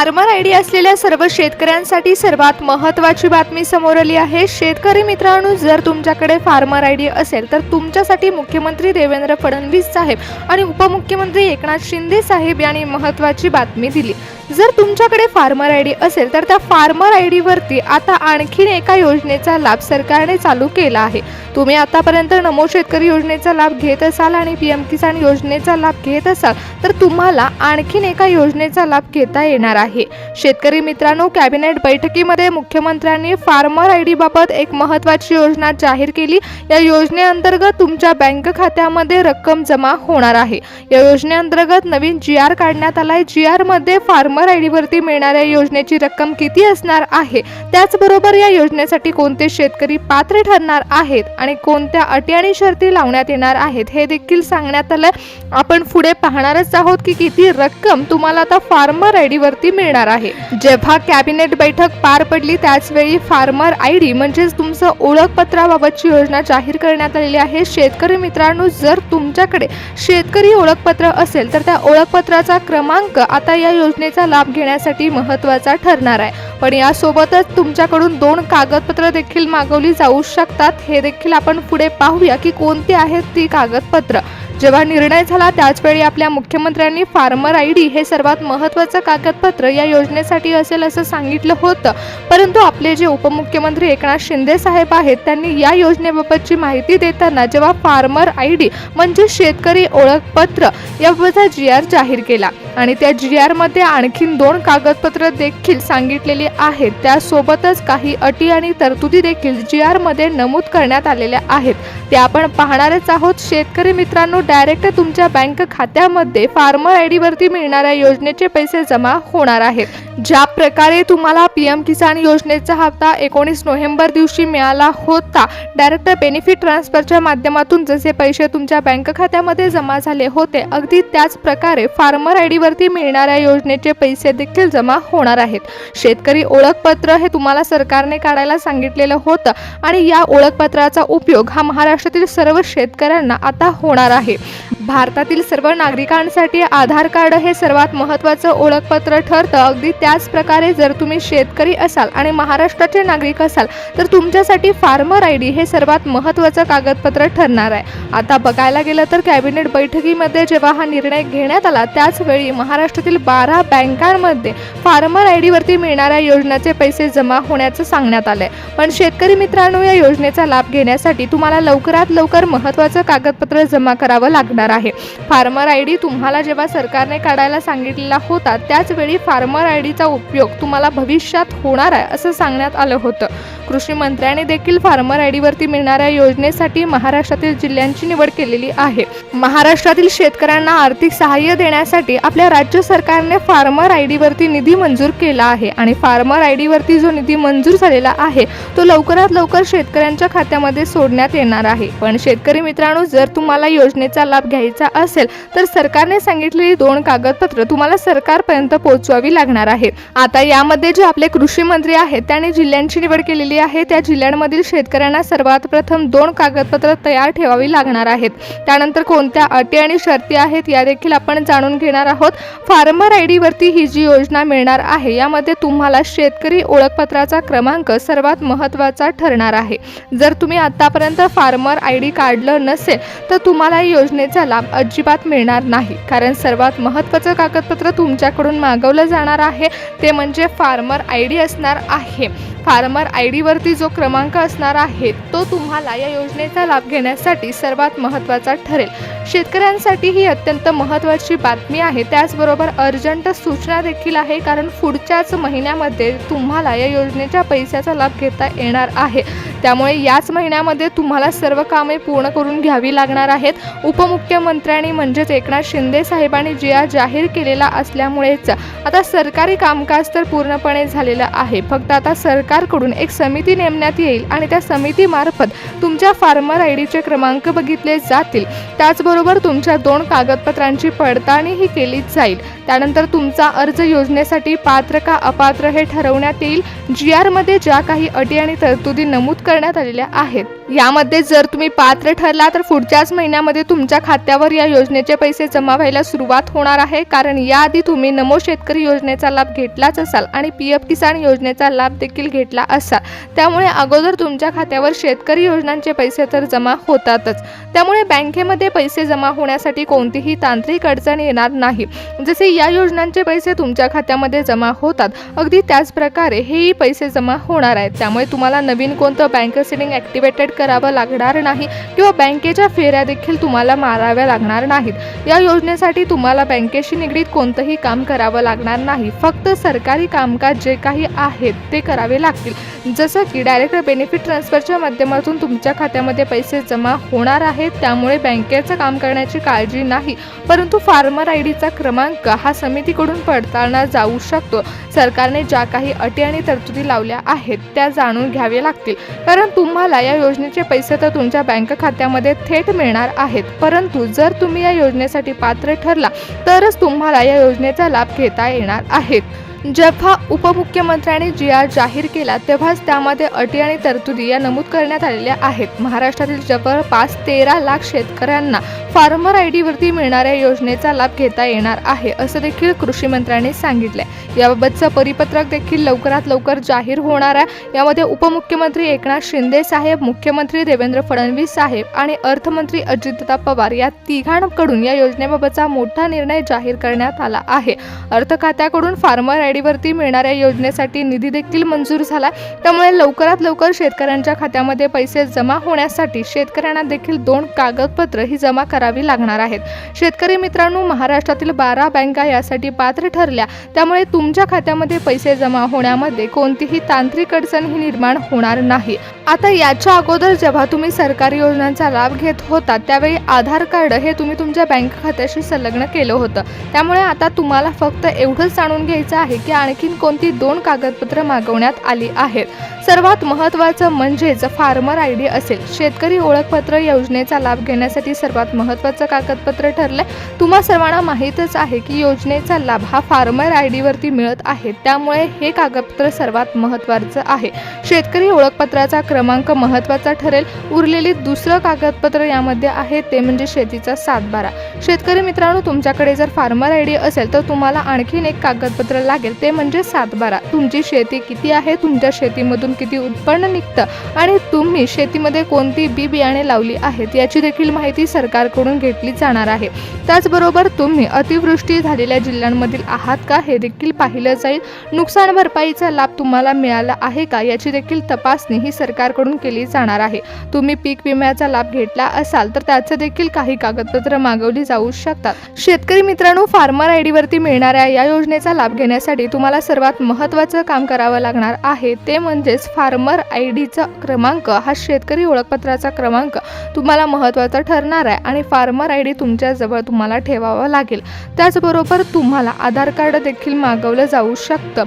Farmer ID असलेल्या सर्व शेतकऱ्यांसाठी सर्वात महत्त्वाची बातमी समोर आली आहे। शेतकरी मित्रांनो, जर तुमच्याकडे फार्मर आयडी असेल तर तुमच्यासाठी मुख्यमंत्री देवेंद्र फडणवीस साहेब आणि उपमुख्यमंत्री एकनाथ शिंदे साहेब यांनी महत्त्वाची बातमी दिली। जर तुमच्याकडे फार्मर आयडी असेल तर त्या फार्मर आयडी वरती आता आणखीन एका योजनेचा लाभ सरकारने चालू केला आहे। तुम्ही आतापर्यंत नमो शेतकरी योजनेचा लाभ घेत असाल आणि पीएम किसान योजनेचा लाभ घेत असाल तर तुम्हाला आणखीन एका योजनेचा लाभ घेता येणार आहे। शेतकरी मित्रांनो, कॅबिनेट बैठकीमध्ये मुख्यमंत्र्यांनी फार्मर आयडी बाबत एक महत्त्वाची योजना जाहीर केली। या योजनेअंतर्गत तुमच्या बँक खात्यामध्ये रक्कम जमा होणार आहे। या योजनेअंतर्गत नवीन जीआर काढण्यात आलाय। जीआर मध्ये फार्मर आयडी वरती मिळणाऱ्या योजनेची रक्कम किती असणार आहे, त्याचबरोबर या योजनेसाठी कोणते शेतकरी पात्र ठरणार आहेत आणि कोणत्या अटी आणि शर्ती लावण्यात येणार आहेत हे देखील सांगण्यात आलं। आपण पुढे पाहणारच आहोत की किती रक्कम तुम्हाला आता फार्मर आयडी वरती मिळणार आहे। जेव्हा कॅबिनेट बैठक पार पडली त्याच वेळी फार्मर आयडी म्हणजेच तुमचं ओळखपत्राबाबतची योजना जाहीर करण्यात आलेली आहे। शेतकरी मित्रांनो, जर तुमच्याकडे शेतकरी ओळखपत्र असेल तर त्या ओळखपत्राचा क्रमांक आता या योजनेचा लाभ घेण्यासाठी महत्त्वाचा ठरणार आहे। पण यासोबतच तुमच्याकडून 2 कागदपत्र देखील मागवली जाऊ शकतात। हे देखील आपण पुढे पाहूया की कोणती आहेत ती कागदपत्र। जेव्हा निर्णय झाला त्याचवेळी आपल्या मुख्यमंत्र्यांनी फार्मर आयडी हे सर्वात महत्त्वाचं कागदपत्र या योजनेसाठी असेल असं सांगितलं होतं, परंतु आपले जे उपमुख्यमंत्री एकनाथ शिंदे साहेब आहेत त्यांनी या योजनेबाबतची माहिती देताना जेव्हा फार्मर आयडी म्हणजे शेतकरी ओळखपत्र याबाबतचा जीआर जाहीर केला आणि त्या जीआर मध्ये आणखीन 2 कागदपत्र देखील सांगितलेली आहेत। त्यासोबतच काही अटी आणि तरतुदी देखील जीआर मध्ये नमूद करण्यात आलेल्या आहेत, ते आपण पाहणारच आहोत। शेतकरी मित्रांनो, डायरेक्ट तुमच्या बँक खात्यामध्ये फार्मर आयडी वरती मिळणाऱ्या योजनेचे पैसे जमा होणार आहेत। ज्या प्रकारे तुम्हाला पीएम किसान योजनेचा हप्ता 19 नोव्हेंबर दिवशी मिळाला होता, डायरेक्ट बेनिफिट ट्रान्सफरच्या माध्यमातून जसे पैसे तुमच्या बँक खात्यामध्ये जमा झाले होते, अगदी त्याच प्रकारे फार्मर आयडी वरती मिळणाऱ्या योजनेचे पैसे देखील जमा होणार आहेत। शेतकरी ओळखपत्र हे तुम्हाला सरकारने काढायला सांगितलेलं होतं आणि या ओळखपत्राचा उपयोग हा महाराष्ट्रातील सर्व शेतकऱ्यांना आता होणार आहे। भारतातील सर्व नागरिकांसाठी आधार कार्ड हे सर्वात महत्त्वाचं ओळखपत्र ठरतं। अगदी त्याच प्रकारे जर तुम्ही शेतकरी असाल आणि महाराष्ट्राचे नागरिक असाल तर तुमच्यासाठी फार्मर आयडी हे सर्वात महत्त्वाचं कागदपत्र ठरणार आहे। आता बघायला गेलं तर कॅबिनेट बैठकीमध्ये जेव्हा हा निर्णय घेण्यात आला त्याच वेळी महाराष्ट्रातील 12 बँकांमध्ये फार्मर आयडी वरती मिळणाऱ्या योजनेचे पैसे जमा होण्याचं सांगण्यात आलंय। पण शेतकरी मित्रांनो, या योजनेचा लाभ घेण्यासाठी तुम्हाला लवकरात लवकर महत्त्वाचं कागदपत्र जमा करावं लागणार आहे। फार्मर आयडी तुम्हाला जेव्हा सरकारने काढायला सांगितलेला होता त्याच वेळी फार्मर आयडीचा उपयोग तुम्हाला भविष्यात होणार आहे असं सांगण्यात आलं होतं। कृषी मंत्र्यांनी देखील फार्मर आयडी वरती मिळणाऱ्या योजनेसाठी महाराष्ट्रातील जिल्ह्यांची निवड केलेली आहे। महाराष्ट्रातील शेतकऱ्यांना आर्थिक सहाय्य देण्यासाठी आपल्या राज्य सरकारने फार्मर आयडी वरती निधी मंजूर केला आहे आणि फार्मर आयडी वरती जो निधी मंजूर झालेला आहे तो लवकरात लवकर शेतकऱ्यांच्या खात्यामध्ये सोडण्यात येणार आहे। पण शेतकरी मित्रांनो, जर तुम्हाला योजनेचा लाभ घ्यायचा असेल तर सरकारने सांगितलेली 2 कागदपत्र तुम्हाला सरकारपर्यंत पोहोचवावी लागणार आहेत। आता यामध्ये जे आपले कृषी मंत्री आहेत त्यांनी जिल्ह्यांची निवड केलेली आहे, त्या जिल्ह्यांमधील शेतकऱ्यांना सर्वात प्रथम 2 कागदपत्र तयार ठेवावी लागणार आहेत। त्यानंतर कोणत्या अटी आणि शर्ती आहेत या देखील आपण जाणून घेणार आहोत। फार्मर आयडी वरती ही जी योजना मिळणार आहे यामध्ये तुम्हाला शेतकरी ओळखपत्राचा क्रमांक सर्वात महत्त्वाचा ठरणार आहे। जर तुम्ही आतापर्यंत फार्मर आयडी काढलं नसेल तर तुम्हाला या योजनेचा लाभ अजिबात मिळणार नाही, कारण सर्वात महत्त्वाचं कागदपत्र तुमच्याकडून मागवलं जाणार आहे ते म्हणजे फार्मर आयडी असणार आहे। फार्मर आयडी वरती जो क्रमांक असणार आहे तो तुम्हाला या योजनेचा लाभ घेण्यासाठी सर्वात महत्त्वाचा ठरेल। शेतकऱ्यांसाठी ही अत्यंत महत्त्वाची बातमी आहे। त्याचबरोबर अर्जंट सूचना देखील आहे, कारण पुढच्याच महिन्यामध्ये तुम्हाला या योजनेच्या पैशाचा लाभ घेता येणार आहे। त्यामुळे याच महिन्यामध्ये तुम्हाला सर्व कामे पूर्ण करून घ्यावी लागणार आहेत। उपमुख्यमंत्र्यांनी म्हणजेच एकनाथ शिंदे साहेबांनी जीआर जाहीर केलेला असल्यामुळेच आता सरकारी कामकाज तर पूर्णपणे झालेलं आहे। फक्त आता सरकारकडून एक समिती नेमण्यात येईल आणि त्या समितीमार्फत तुमच्या फार्मर आयडीचे क्रमांक बघितले जातील। त्याचबरोबर तुमच्या 2 कागदपत्रांची पडताळणीही केली जाईल। त्यानंतर तुमचा अर्ज योजनेसाठी पात्र का अपात्र हे ठरवण्यात येईल। जीआर मध्ये ज्या काही अटी आणि तरतुदी नमूद करण्यात आलेल्या आहेत यामध्ये जर तुम्ही पात्र ठरला तर पुढच्याच महिन्यामध्ये तुमच्या खात्यावर या योजनेचे पैसे जमा व्हायला सुरुवात होणार आहे। कारण याआधी तुम्ही नमो शेतकरी योजनेचा लाभ घेतलाच असाल आणि पीएम किसान योजनेचा लाभ देखील घेतला असाल, त्यामुळे अगोदर तुमच्या खात्यावर शेतकरी योजनांचे पैसे तर जमा होतातच। त्यामुळे बँकेमध्ये पैसे जमा होण्यासाठी कोणतीही तांत्रिक अडचण येणार नाही। जसे या योजनांचे पैसे तुमच्या खात्यामध्ये जमा होतात, अगदी त्याच प्रकारे हेही पैसे जमा होणार आहेत। त्यामुळे तुम्हाला नवीन कोणतं बँक सेटिंग ॲक्टिवेटेड करावं लागणार नाही किंवा बँकेच्या फेऱ्या देखील तुम्हाला माराव्या लागणार नाहीत। या योजनेसाठी तुम्हाला बँकेशी निगडीत कोणतंही काम करावं लागणार नाही, फक्त सरकारी कामकाज जे काही आहेत ते करावे लागतील। जसं की डायरेक्ट बेनिफिट ट्रान्सफरच्या माध्यमातून तुमच्या खात्यामध्ये पैसे जमा होणार आहेत, त्यामुळे बँकेचं काम करण्याची काळजी नाही, परंतु फार्मर आयडीचा क्रमांक हा समितीकडून पडताळला जाऊ शकतो। सरकारने ज्या काही अटी आणि तरतुदी लावल्या आहेत त्या जाणून घ्यावे लागतील, कारण तुम्हाला या योजनेचे पैसे तर तुमच्या बँक खात्यामध्ये थेट मिळणार आहेत, परंतु जर तुम्ही या योजनेसाठी पात्र ठरला तरच तुम्हाला या योजनेचा लाभ घेता येणार आहे। जेव्हा उपमुख्यमंत्र्यांनी जी.आर. जाहीर केला तेव्हाच त्यामध्ये अटी आणि तरतुदी या नमूद करण्यात आलेल्या आहेत। महाराष्ट्रातील जवळपास 13 लाख शेतकऱ्यांना फार्मर आयडीवरती मिळणाऱ्या योजनेचा लाभ घेता येणार आहे, असं देखील कृषी मंत्र्यांनी सांगितले। याबाबतचं परिपत्रक देखील लवकरात लवकर जाहीर होणार आहे। यामध्ये उपमुख्यमंत्री एकनाथ शिंदे साहेब, मुख्यमंत्री देवेंद्र फडणवीस साहेब आणि अर्थमंत्री अजितदादा पवार या तिघांकडून या योजनेबाबतचा मोठा निर्णय जाहीर करण्यात आला आहे। अर्थ खात्याकडून फार्मर आयडीवरती मिळणाऱ्या योजनेसाठी निधी देखील मंजूर झाला, त्यामुळे लवकरात लवकर शेतकऱ्यांच्या खात्यामध्ये पैसे जमा होण्यासाठी शेतकऱ्यांना देखील 2 कागदपत्र ही जमा करावी लागणार आहेत। शेतकरी मित्रांनो, महाराष्ट्रातील 12 बँका यासाठी पात्र ठरल्या, त्यामुळे तुमच्या खात्यामध्ये पैसे जमा होण्यामध्ये कोणतीही तांत्रिक अडचण ही निर्माण होणार नाही। आता याच्या अगोदर जेव्हा तुम्ही सरकारी योजनांचा लाभ घेत होता त्यावेळी आधार कार्ड हे तुम्ही तुमच्या बँक खात्याशी संलग्न केलं होतं, त्यामुळे आता तुम्हाला फक्त एवढंच जाणून घ्यायचं आहे की आणखीन कोणती 2 कागदपत्र मागवण्यात आली आहेत। सर्वात महत्त्वाचं म्हणजेच फार्मर आयडी असेल। शेतकरी ओळखपत्र योजनेचा लाभ घेण्यासाठी सर्वात महत्त्वाचं कागदपत्र ठरले। तुम्हा सर्वांना माहीतच आहे की योजनेचा लाभ हा फार्मर आयडीवरती मिळत आहे, त्यामुळे हे कागदपत्र सर्वात महत्त्वाचं आहे। शेतकरी ओळखपत्राचा क्रमांक महत्त्वाचा ठरेल। उरलेली दुसरं कागदपत्र यामध्ये आहे ते म्हणजे शेतीचा 7/12। शेतकरी मित्रांनो, तुमच्याकडे जर फार्मर आयडी असेल तर तुम्हाला आणखीन एक कागदपत्र लागेल, ते म्हणजे 7/12। तुमची शेती किती आहे, तुमच्या शेतीमधून किती उत्पन्न निघतं आणि तुम्ही शेतीमध्ये कोणती बी बियाणे लावली आहेत याची देखील माहिती सरकारकडून घेतली जाणार आहे। त्याचबरोबर तुम्ही अतिवृष्टी झालेल्या जिल्ह्यांमधील आहात का हे देखील पाहिलं जाईल। नुकसान भरपाईचा लाभ तुम्हाला मिळाला आहे का याची देखील तपासणी ही सरकारकडून केली जाणार आहे। तुम्ही पीक विम्याचा लाभ घेतला असाल तर त्याचे देखील काही कागदपत्र मागवली जाऊ शकतात। शेतकरी मित्रांनो, फार्मर आयडीवरती मिळणाऱ्या या योजनेचा लाभ घेण्यासाठी तुम्हाला सर्वात महत्त्वाचं काम करावं लागणार आहे, ते म्हणजे फार्मर आयडीचा क्रमांक हा शेतकरी ओळखपत्राचा क्रमांक तुम्हाला महत्त्वाचा ठरणार आहे आणि फार्मर आयडी तुमच्या जवळ तुम्हाला ठेवावा लागेल। त्याचबरोबर तुम्हाला आधार कार्ड देखील मागवलं जाऊ शकतं।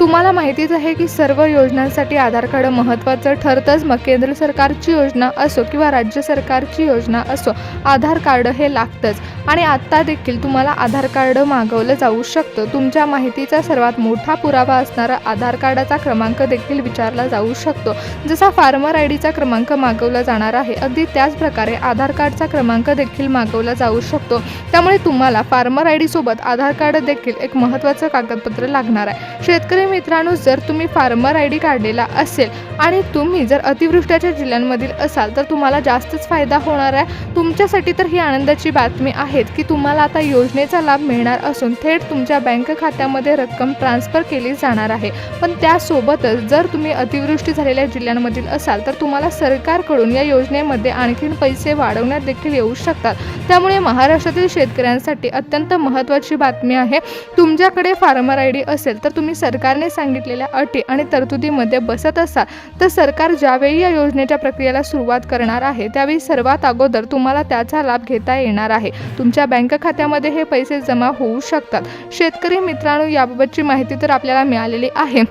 तुम्हाला माहितीच आहे की सर्व योजनांसाठी आधार कार्ड महत्त्वाचं ठरतंच। मग केंद्र सरकारची योजना असो किंवा राज्य सरकारची योजना असो, आधार कार्ड हे लागतंच आणि आत्ता देखील तुम्हाला आधार कार्ड मागवलं जाऊ शकतं। तुमच्या माहितीचा सर्वात मोठा पुरावा असणारा आधार कार्डाचा क्रमांक देखील विचारला जाऊ शकतो। जसा फार्मर आयडीचा क्रमांक मागवला जाणार आहे, अगदी त्याच प्रकारे आधार कार्डचा क्रमांक देखील मागवला जाऊ शकतो। त्यामुळे तुम्हाला फार्मर आयडी सोबत आधार कार्ड देखील एक महत्त्वाचं कागदपत्र लागणार आहे। शेतकरी मित्रांनो, जर तुम्ही फार्मर आयडी काढलेला असेल आणि तुम्ही जर अतिवृष्टीच्या जिल्ह्यांमधील असाल तर तुम्हाला जास्तच फायदा होणार आहे। तुमच्यासाठी तर ही आनंदाची बातमी आहे की तुम्हाला आता योजनेचा लाभ मिळणार असून थेट तुमच्या बँक खात्यामध्ये रक्कम ट्रान्सफर केली जाणार आहे। पण त्यासोबतच जर तुम्ही अतिवृष्टी झालेल्या जिल्ह्यांमधील असाल तर तुम्हाला सरकारकडून या योजनेमध्ये आणखीन पैसे वाढवण्यात देखील येऊ शकतात। त्यामुळे महाराष्ट्रातील शेतकऱ्यांसाठी अत्यंत महत्त्वाची बातमी आहे। तुमच्याकडे फार्मर आयडी असेल तर तुम्ही सरकारने सांगितलेल्या अटी आणि तरतुदीमध्ये बसत असाल तर सरकार ज्यावेळी या योजनेच्या प्रक्रियेला सुरुवात करणार आहे त्यावेळी सर्वात अगोदर तुम्हाला त्याचा लाभ घेता येणार आहे। तुमच्या बँक खात्यामध्ये हे पैसे जमा होऊ शकतात। शेतकरी मित्रांनो, याबाबतची माहिती तर आपल्याला मिळालेली आहे।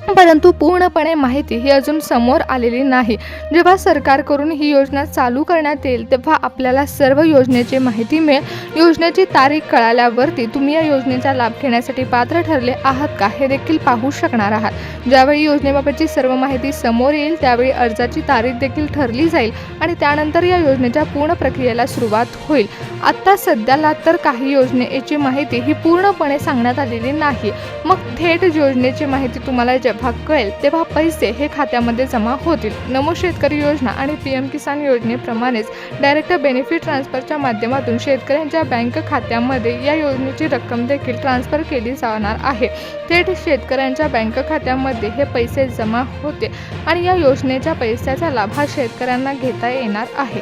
परंतु पूर्णपणे माहिती ही अजून समोर आलेली नाही. जेव्हा सरकारकडून ही योजना चालू करण्यात येईल तेव्हा आपल्याला सर्व योजनेची माहिती मिळेल. योजनेची तारीख कळाल्यावरती तुम्ही या योजनेचा लाभ घेण्यासाठी पात्र ठरले आहात का हे देखील पाहू शकणार आहात. ज्यावेळी योजनेबाबतची सर्व माहिती समोर येईल त्यावेळी अर्जाची तारीख देखील ठरली जाईल आणि त्यानंतर या योजनेच्या पूर्ण प्रक्रियेला सुरुवात होईल. आत्ता सध्याला तर काही योजनेची माहिती ही पूर्णपणे सांगण्यात आलेली नाही. मग थेट योजनेची माहिती तुम्हाला जेव्हा कळेल तेव्हा पैसे हे खात्यामध्ये जमा होतील. नमो शेतकरी योजना आणि PM किसान योजनेप्रमाणेच डायरेक्ट बेनिफिट ट्रान्सफरच्या माध्यमातून शेतकऱ्यांच्या बँक खात्यामध्ये या योजनेची रक्कम देखील ट्रान्सफर केली जाणार आहे. थेट शेतकऱ्यांच्या बँक खात्यामध्ये हे पैसे जमा होते आणि या योजनेच्या पैशाचा लाभ हा शेतकऱ्यांना घेता येणार आहे.